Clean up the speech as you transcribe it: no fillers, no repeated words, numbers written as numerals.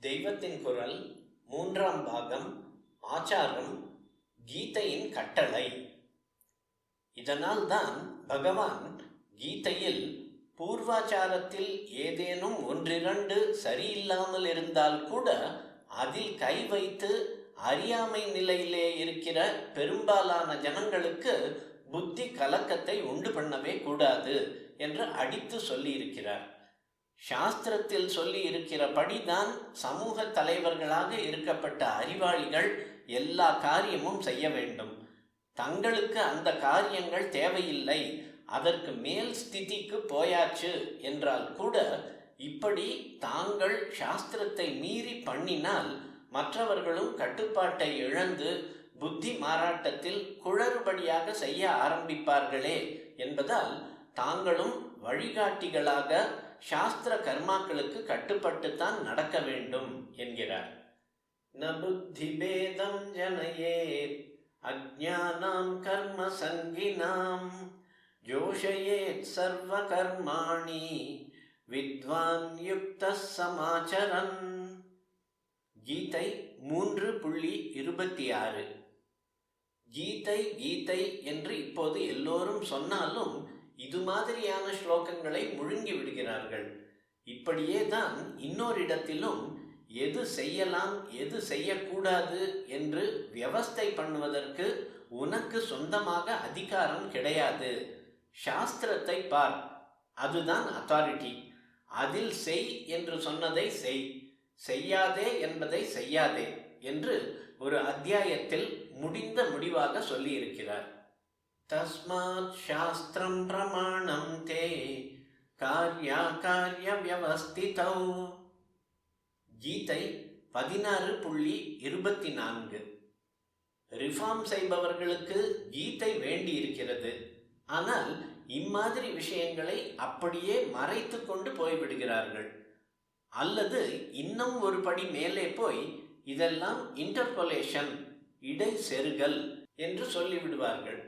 தெய்வத்தின் குரல் மூன்றாம் பாகம் ஆச்சாரம் கீதையின் கட்டளை. இதனால் தான் பகவான் கீதையில் பூர்வாச்சாரத்தில் ஏதேனும் ஒன்றிரண்டு சரியில்லாமல் இருந்தால் கூட அதில் கை வைத்து அறியாமை நிலையிலே இருக்கிற பெரும்பாலான ஜனங்களுக்கு புத்தி கலக்கத்தை உண்டு பண்ணவே கூடாது என்று அடித்து சொல்லியிருக்கிறார். சாஸ்திரத்தில் சொல்லி இருக்கிறபடிதான் சமூக தலைவர்களாக இருக்கப்பட்ட அறிவாளிகள் எல்லா காரியமும் செய்ய வேண்டும். தங்களுக்கு அந்த காரியங்கள் தேவையில்லை, அதற்கு மேல் ஸ்திதிக்கு போயாச்சு என்றால் கூட இப்படி தாங்கள் சாஸ்திரத்தை மீறி பண்ணினால் மற்றவர்களும் கட்டுப்பாட்டை இழந்து புத்தி மாறாட்டத்தில் குளறுபடியாக செய்ய ஆரம்பிப்பார்களே என்பதால் தாங்களும் வழிகாட்டிகளாக சாஸ்திர கர்மாக்களுக்கு கட்டுப்பட்டுத்தான் நடக்க வேண்டும் என்கிறார். ந புத்தி பேதம் ஜனயேத் அஜ்ஞானாம் கர்ம சங்கினாம் ஜோஷயேத் சர்வ கர்மாணி வித்வான் யுக்த சமாச்சரன். கீதை 3.26. கீதை கீதை என்று இப்போது எல்லோரும் சொன்னாலும் இது மாதிரியான ஸ்லோகங்களை முழுங்கி விடுகிறார்கள். இப்படியே தான் இன்னொரு இடத்திலும் எது செய்யலாம் எது செய்யக்கூடாது என்று வியவஸ்தை பண்ணுவதற்கு உனக்கு சொந்தமாக அதிகாரம் கிடையாது. சாஸ்திரத்தை பார், அதுதான் அத்தாரிட்டி. அதில் செய் என்று சொன்னதை செய், செய்யாதே என்பதை செய்யாதே என்று ஒரு அத்தியாயத்தில் முடிந்த முடிவாக சொல்லியிருக்கிறார். தஸ்மாத் சாஸ்திரம் பிரமாணம் தே கார்ய வியவஸ்திதௌ. கீதை 16.24. ரிஃபார்ம் செய்பவர்களுக்கு கீதை வேண்டி இருக்கிறது. ஆனால் இம்மாதிரி விஷயங்களை அப்படியே மறைத்து கொண்டு போய்விடுகிறார்கள். அல்லது இன்னும் ஒரு படி மேலே போய் இதெல்லாம் இன்டர்போலேஷன், இடை செருகல் என்று சொல்லிவிடுவார்கள்.